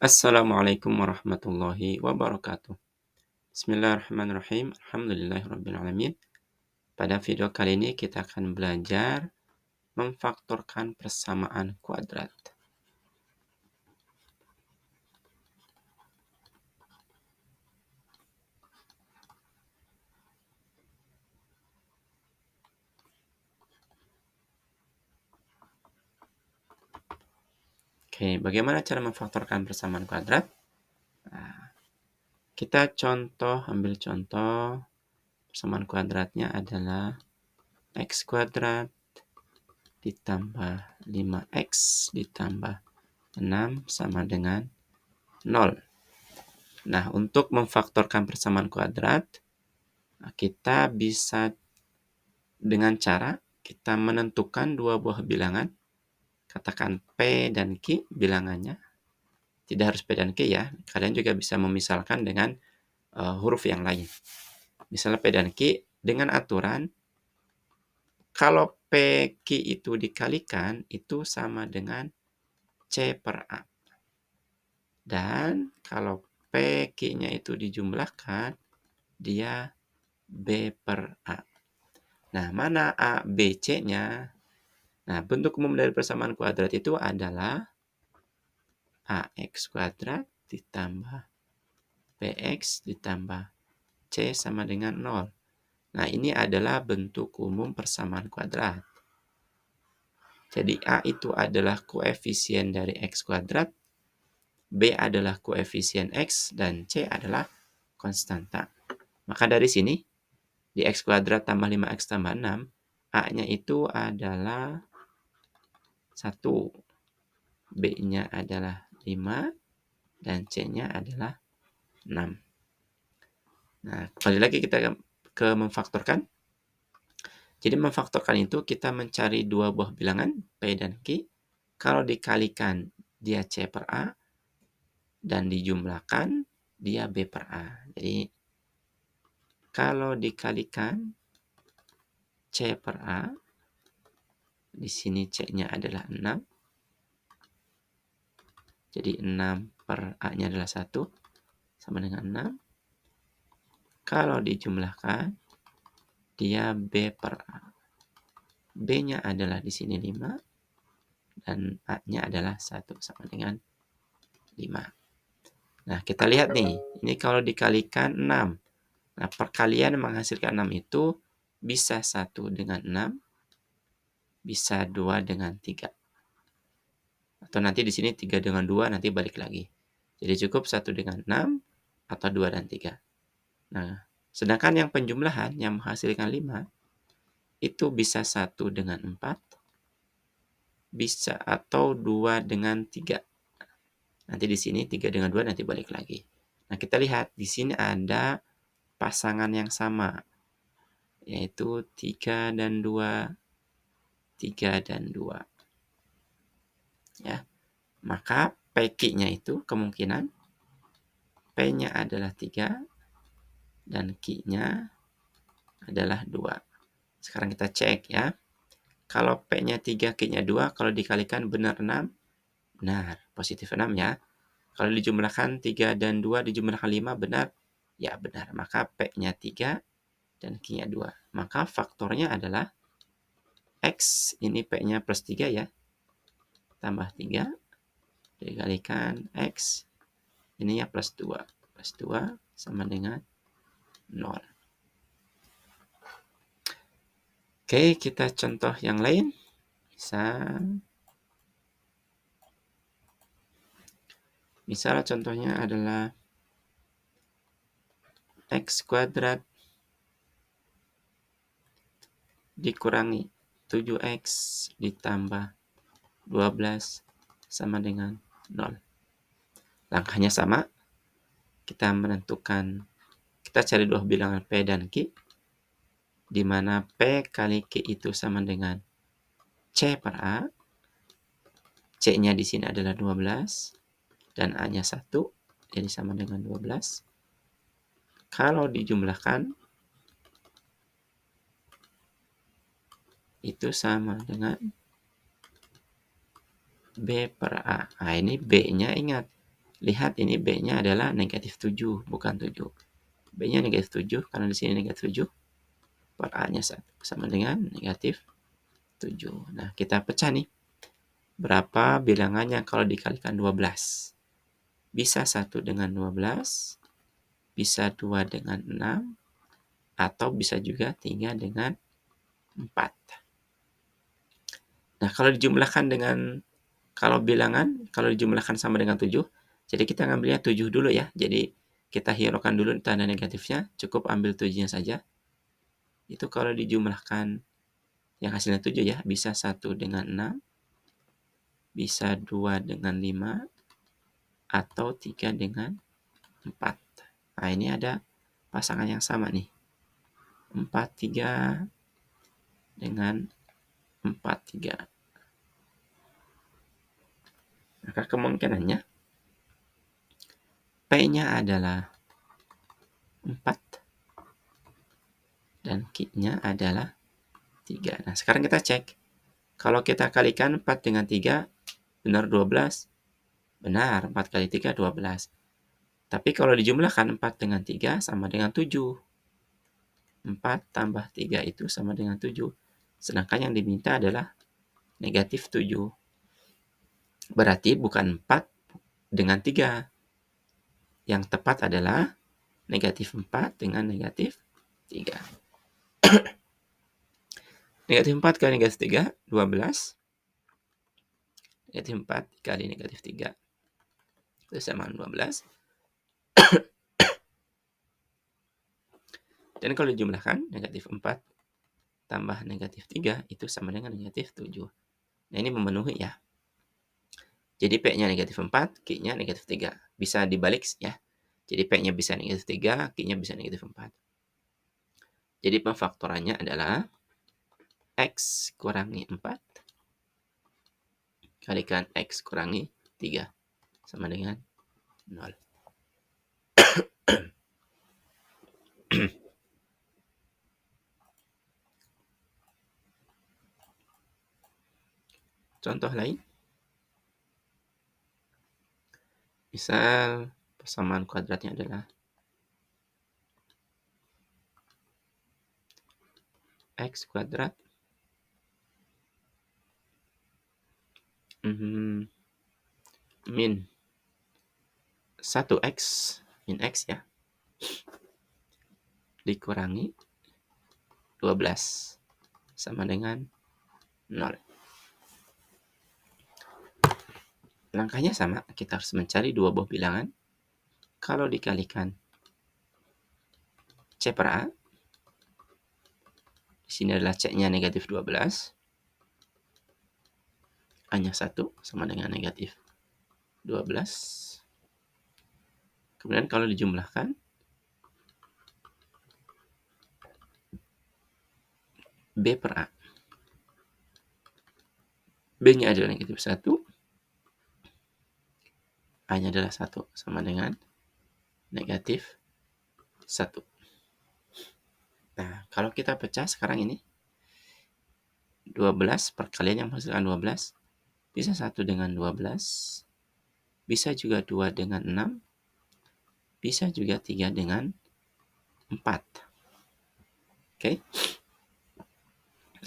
Assalamualaikum warahmatullahi wabarakatuh. Bismillahirrahmanirrahim. Alhamdulillahirrabbilalamin. Pada video kali ini kita akan belajar memfaktorkan persamaan kuadrat. Oke, bagaimana cara memfaktorkan persamaan kuadrat? Nah, kita ambil contoh. Persamaan kuadratnya adalah x kuadrat ditambah 5x ditambah 6 sama dengan 0. Nah, untuk memfaktorkan persamaan kuadrat, kita bisa dengan cara kita menentukan dua buah bilangan, katakan P dan Q bilangannya. Tidak harus P dan Q ya, kalian juga bisa memisalkan dengan huruf yang lain. Misalnya P dan Q dengan aturan, kalau P Q itu dikalikan, itu sama dengan C per A. Dan kalau P Q-nya itu dijumlahkan, dia B per A. Nah, mana A, B, C-nya? Nah, bentuk umum dari persamaan kuadrat itu adalah AX kuadrat ditambah PX ditambah C sama dengan 0. Nah, ini adalah bentuk umum persamaan kuadrat. Jadi, A itu adalah koefisien dari X kuadrat, B adalah koefisien X, dan C adalah konstanta. Maka dari sini, di X kuadrat tambah 5X tambah 6, A-nya itu adalah 1, B-nya adalah 5, dan C-nya adalah 6. Nah, kembali lagi kita ke memfaktorkan. Jadi memfaktorkan itu kita mencari dua buah bilangan, P dan Q. Kalau dikalikan, dia C per A. Dan dijumlahkan, dia B per A. Jadi, kalau dikalikan C per A, di sini C-nya adalah 6. Jadi 6 per A-nya adalah 1, sama dengan 6. Kalau dijumlahkan, dia B per A. B-nya adalah di sini 5, dan A-nya adalah 1, sama dengan 5. Nah, kita lihat nih, ini kalau dikalikan 6. Nah, perkalian menghasilkan 6 itu bisa 1 dengan 6, bisa 2 dengan 3. Atau nanti di sini 3 dengan 2, nanti balik lagi. Jadi cukup 1 dengan 6, atau 2 dan 3. Nah, sedangkan yang penjumlahan yang menghasilkan 5, itu bisa 1 dengan 4, bisa atau 2 dengan 3. Nanti di sini 3 dengan 2, nanti balik lagi. Nah, kita lihat di sini ada pasangan yang sama, yaitu 3 dan 2, 3 dan 2. Ya. Maka PQ-nya itu kemungkinan P-nya adalah 3 dan Q-nya adalah 2. Sekarang kita cek ya. Kalau P-nya 3, Q-nya 2, kalau dikalikan benar 6? Benar, positif 6 ya. Kalau dijumlahkan 3 dan 2 dijumlahkan 5, benar? Ya, benar. Maka P-nya 3 dan Q-nya 2. Maka faktornya adalah X, ini P-nya plus 3 ya. Tambah 3, dikalikan X, ini ya plus 2. Plus 2 sama dengan 0. Oke, kita contoh yang lain. Misal contohnya adalah X kuadrat dikurangi 7X ditambah 12 sama dengan 0. Langkahnya sama. Kita cari dua bilangan P dan Q, di mana P kali Q itu sama dengan C per A. C-nya di sini adalah 12, dan A-nya 1, jadi sama dengan 12. Kalau dijumlahkan, itu sama dengan B per A. Nah, ini B-nya ingat, Lihat ini B-nya adalah negatif 7, bukan 7. B-nya negatif 7, karena di sini negatif 7. Per A-nya sama dengan negatif 7. Nah, kita pecah nih. Berapa bilangannya kalau dikalikan 12? Bisa 1 dengan 12, bisa 2 dengan 6, atau bisa juga 3 dengan 4. Nah, kalau dijumlahkan dengan, kalau bilangan, kalau dijumlahkan sama dengan 7, jadi kita ngambilnya 7 dulu ya. Jadi kita hiraukan dulu tanda negatifnya, cukup ambil 7-nya saja. Itu kalau dijumlahkan yang hasilnya 7 ya, bisa 1 dengan 6, bisa 2 dengan 5, atau 3 dengan 4. Nah, ini ada pasangan yang sama nih. 4, 3 dengan 4, 3. Maka kemungkinannya P-nya adalah 4 dan Q-nya adalah 3. Nah, sekarang kita cek. Kalau kita kalikan 4 dengan 3, benar 12? Benar, 4 kali 3, 12. Tapi kalau dijumlahkan 4 dengan 3 sama dengan 7. 4 tambah 3 itu sama dengan 7. Sedangkan yang diminta adalah negatif 7. Berarti bukan 4 dengan 3. Yang tepat adalah negatif 4 dengan negatif 3. Negatif 4 kali negatif 3, 12. Negatif 4 kali negatif 3, itu sama 12. Dan kalau dijumlahkan, negatif 4 tambah negatif 3, itu sama dengan negatif 7. Nah, ini memenuhi ya. Jadi P-nya negatif 4, Q-nya negatif 3. Bisa dibalik ya. Jadi P-nya bisa negatif 3, Q-nya bisa negatif 4. Jadi pemfaktorannya adalah X kurangi 4 kalikan X kurangi 3 sama dengan 0. Contoh lain. Misal persamaan kuadratnya adalah X kuadrat min 1X min X ya, dikurangi 12 sama dengan 0. Langkahnya sama, kita harus mencari dua buah bilangan. Kalau dikalikan C per A, di sini adalah C-nya negatif 12, A-nya 1 sama dengan negatif 12. Kemudian kalau dijumlahkan, B per A. B-nya adalah negatif 1, A-nya adalah 1 sama dengan negatif 1. Nah, kalau kita pecah sekarang ini, 12 perkalian yang menghasilkan 12, bisa 1 dengan 12, bisa juga 2 dengan 6, bisa juga 3 dengan 4. Oke.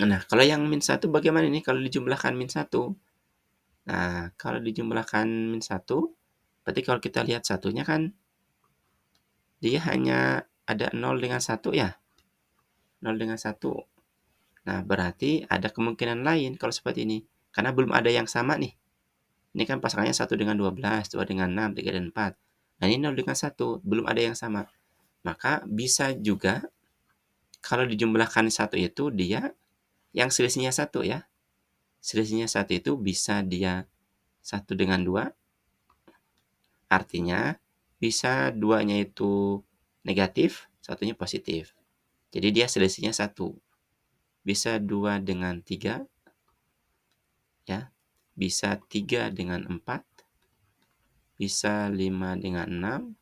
Nah, kalau yang min 1 bagaimana nih kalau dijumlahkan min 1? Nah, kalau dijumlahkan min 1, berarti kalau kita lihat satunya kan, dia hanya ada 0 dengan 1 ya. 0 dengan 1. Nah, berarti ada kemungkinan lain kalau seperti ini. Karena belum ada yang sama nih. Ini kan pasangannya 1 dengan 12, 2 dengan 6, 3 dan 4. Nah, ini 0 dengan 1, belum ada yang sama. Maka bisa juga kalau dijumlahkan 1 itu dia yang selisihnya 1 ya. Selisihnya 1 itu bisa dia 1 dengan 2. Artinya bisa 2-nya itu negatif, 1-nya positif. Jadi dia selisihnya 1. Bisa 2 dengan 3, ya. Bisa 3 dengan 4, bisa 5 dengan 6,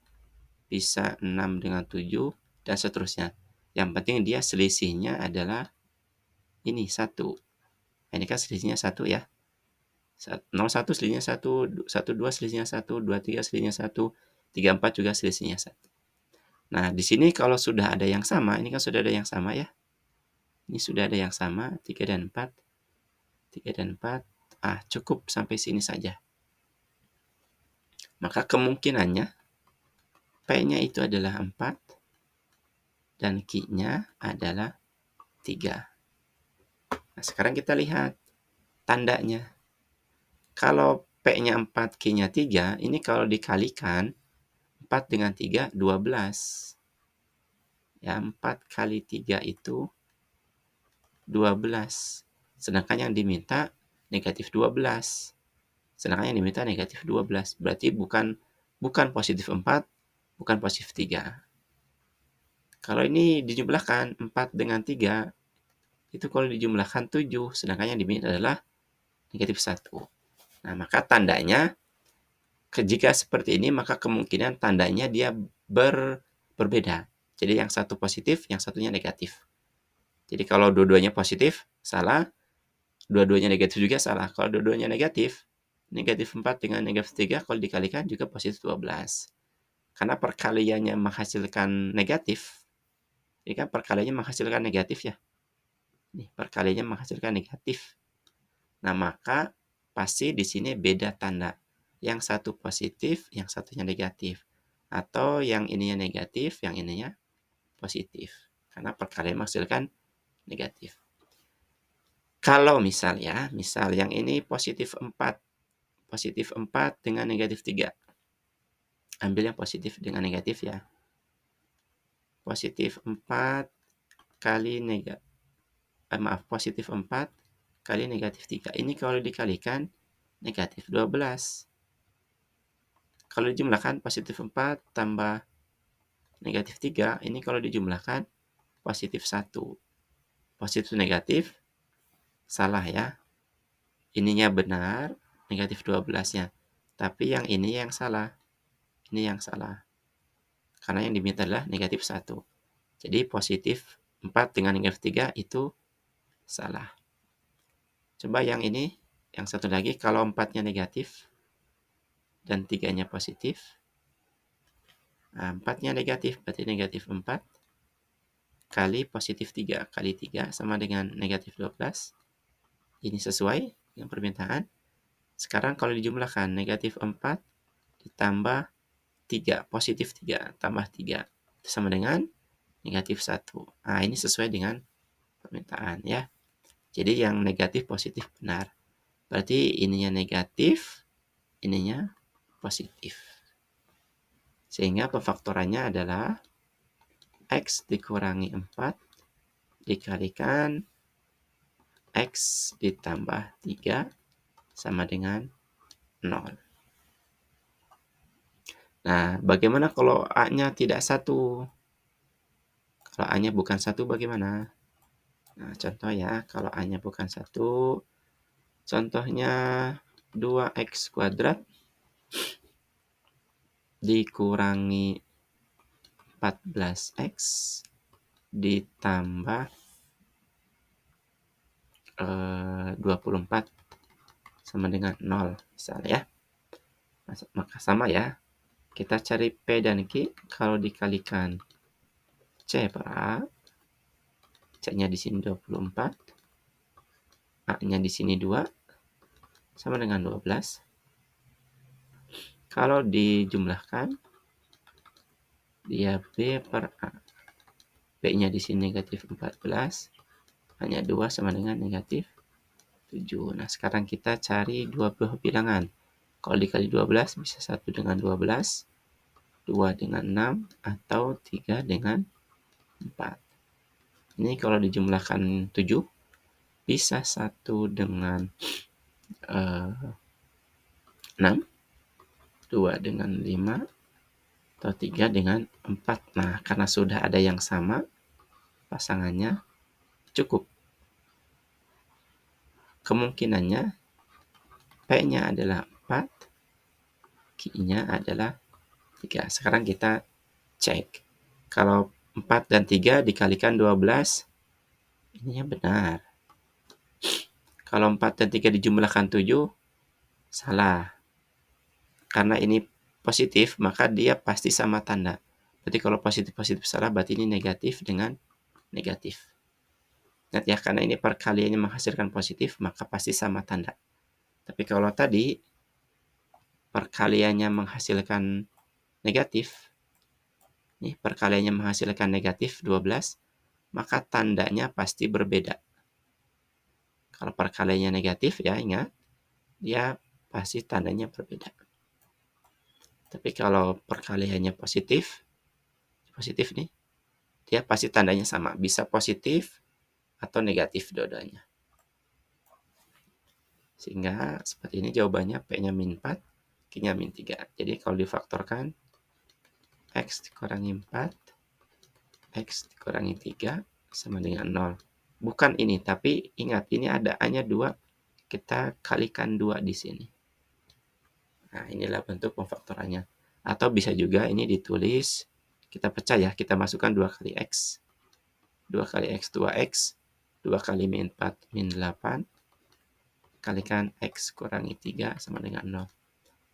bisa 6 dengan 7, dan seterusnya. Yang penting dia selisihnya adalah ini 1. Nah, ini kan selisihnya 1 ya. 01 selisihnya 1, 12 selisihnya 1, 23 selisihnya 1, 34 juga selisihnya 1. Nah, di sini kalau sudah ada yang sama, ini kan sudah ada yang sama ya. Ini sudah ada yang sama, 3 dan 4. 3 dan 4, cukup sampai sini saja. Maka kemungkinannya P-nya itu adalah 4 dan Q-nya adalah 3. Nah, sekarang kita lihat tandanya. Kalau P-nya 4, Q-nya 3, ini kalau dikalikan 4 dengan 3, 12. Ya, 4 kali 3 itu 12. Sedangkan yang diminta negatif 12. Sedangkan yang diminta negatif 12. Berarti bukan positif 4, bukan positif 3. Kalau ini dijumlahkan 4 dengan 3, itu kalau dijumlahkan 7, sedangkan yang diminta adalah negatif 1. Nah, maka tandanya, jika seperti ini, maka kemungkinan tandanya dia berbeda. Jadi yang satu positif, yang satunya negatif. Jadi kalau dua-duanya positif, salah. Dua-duanya negatif juga salah. Kalau dua-duanya negatif 4 dengan negatif 3 kalau dikalikan juga positif 12. Karena perkaliannya menghasilkan negatif. Ini kan perkaliannya menghasilkan negatif ya. Nih, perkaliannya menghasilkan negatif. Nah, maka pasti di sini beda tanda. Yang satu positif, yang satunya negatif. Atau yang ininya negatif, yang ininya positif. Karena perkalian menghasilkan negatif. Kalau misal yang ini positif 4. Positif 4 dengan negatif 3. Ambil yang positif dengan negatif ya. Positif 4 kali positif 4 kali negatif 3. Ini kalau dikalikan negatif 12. Kalau dijumlahkan positif 4 tambah negatif 3, ini kalau dijumlahkan positif 1. Positif negatif, salah ya. Ininya benar, negatif 12-nya. Tapi yang ini yang salah. Ini yang salah. Karena yang diminta adalah negatif 1. Jadi positif 4 dengan negatif 3 itu salah. Coba yang ini, yang satu lagi, kalau 4-nya negatif dan 3-nya positif. Nah, 4-nya negatif, berarti negatif 4 kali positif 3 kali 3 sama dengan negatif 12. Ini sesuai dengan permintaan. Sekarang kalau dijumlahkan negatif 4 ditambah 3, positif 3 tambah 3 itu sama dengan negatif 1. Nah, ini sesuai dengan permintaan ya. Jadi yang negatif positif benar. Berarti ininya negatif, ininya positif. Sehingga pefaktorannya adalah X dikurangi 4 dikalikan X ditambah 3 sama dengan 0. Nah, bagaimana kalau A-nya tidak 1? Kalau A-nya bukan 1 bagaimana? Nah, contoh ya, kalau A-nya bukan 1, contohnya 2X kuadrat dikurangi 14X ditambah 24 sama dengan 0 misalnya ya. Maka sama ya. Kita cari P dan Q. Kalau dikalikan C per A, C-nya di sini 24, A-nya di sini 2, sama dengan 12. Kalau dijumlahkan, dia B per A. B-nya di sini negatif 14, hanya 2 sama dengan negatif 7. Nah, sekarang kita cari dua buah bilangan. Kalau dikali 12 bisa 1 dengan 12, 2 dengan 6, atau 3 dengan 4. Ini kalau dijumlahkan 7, bisa 1 dengan 6, 2 dengan 5, atau 3 dengan 4. Nah, karena sudah ada yang sama, pasangannya cukup. Kemungkinannya P-nya adalah 4, Q-nya adalah 3. Sekarang kita cek. Kalau 4 dan 3 dikalikan 12, ininya benar. Kalau 4 dan 3 dijumlahkan 7, Salah. Karena ini positif, maka dia pasti sama tanda. Berarti kalau positif-positif salah, berarti ini negatif dengan negatif. Ingat ya, karena ini perkaliannya menghasilkan positif, maka pasti sama tanda. Tapi kalau tadi perkaliannya menghasilkan negatif, nih perkaliannya menghasilkan negatif 12, maka tandanya pasti berbeda. Kalau perkaliannya negatif, ya ingat, dia pasti tandanya berbeda. Tapi kalau perkaliannya positif nih, dia pasti tandanya sama. Bisa positif atau negatif dua-duanya. Sehingga seperti ini jawabannya P-nya min 4, Q-nya min 3. Jadi kalau difaktorkan, X dikurangi 4, X dikurangi 3 sama dengan 0. Bukan ini, tapi ingat ini ada A-nya 2, kita kalikan 2 di sini. Nah, inilah bentuk pemfaktorannya. Atau bisa juga ini ditulis, kita pecah ya, kita masukkan 2 kali X. 2 kali X, 2X. 2 kali min 4, min 8. Kalikan X kurangi 3 sama dengan 0.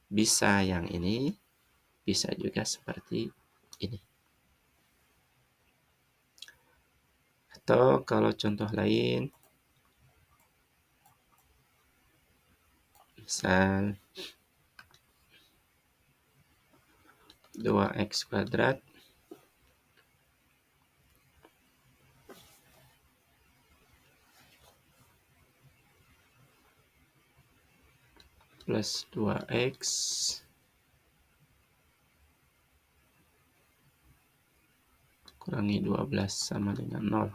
Bisa yang ini, bisa juga seperti ini. Atau kalau contoh lain, misal 2X kuadrat plus 2X kurangi 12 sama dengan 0.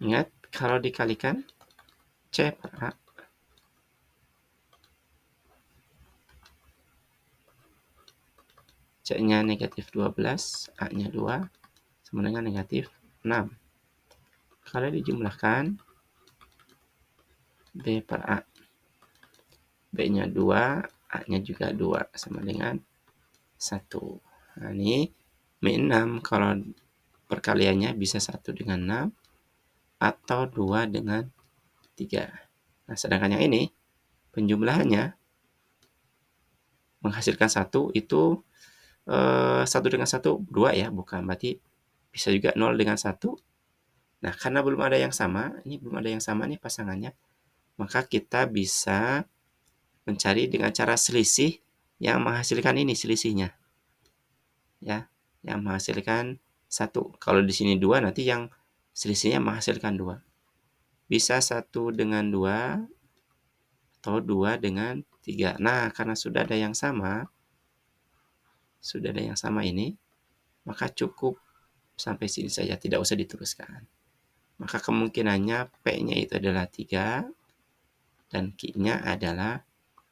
Ingat, kalau dikalikan C per A. C-nya negatif 12, A-nya 2, sama dengan negatif 6. Kalau dijumlahkan, B per A. B-nya 2, A-nya juga 2, sama dengan 1. Nah, ini min 6 kalau perkaliannya bisa 1 dengan 6 atau 2 dengan 3. Nah, sedangkan yang ini penjumlahannya menghasilkan 1 itu 1 dengan 1 2 ya, bukan, berarti bisa juga 0 dengan 1. Nah, karena belum ada yang sama, ini belum ada yang sama nih pasangannya, maka kita bisa mencari dengan cara selisih yang menghasilkan ini selisihnya. Ya, yang menghasilkan 1. Kalau di sini 2, nanti yang selisihnya menghasilkan 2. Bisa 1 dengan 2 atau 2 dengan 3. Nah, karena sudah ada yang sama ini, maka cukup sampai sini saja, tidak usah diteruskan. Maka kemungkinannya P-nya itu adalah 3 dan Q-nya adalah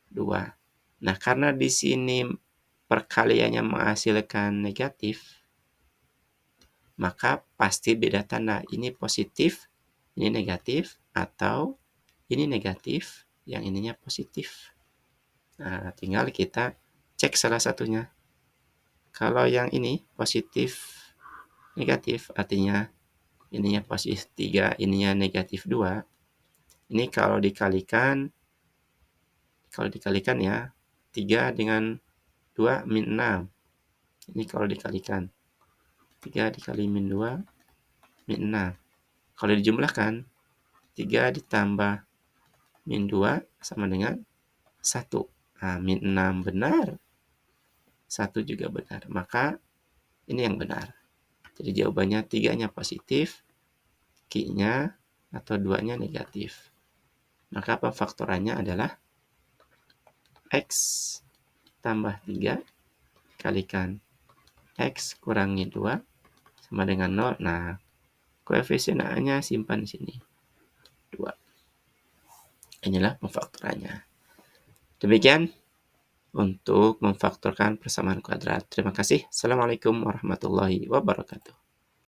2. Nah, karena di sini perkaliannya menghasilkan negatif, maka pasti beda tanda. Ini positif, ini negatif, atau ini negatif, yang ininya positif. Nah, tinggal kita cek salah satunya. Kalau yang ini positif, negatif, artinya ininya positif 3, ininya negatif 2. Ini kalau dikalikan ya, 3 dengan 2 min 6. Ini kalau dikalikan 3 dikali min 2 min 6. Kalau dijumlahkan 3 ditambah min 2 sama dengan 1. Nah, min 6 benar, 1 juga benar. Maka ini yang benar. Jadi jawabannya 3-nya positif, Q-nya atau 2-nya negatif. Maka pemfaktorannya adalah X tambah 3 kalikan X kurangi 2 sama dengan 0. Nah, koefisien A-nya simpan di sini, 2. Inilah pemfaktorannya. Demikian untuk memfaktorkan persamaan kuadrat. Terima kasih. Assalamualaikum warahmatullahi wabarakatuh.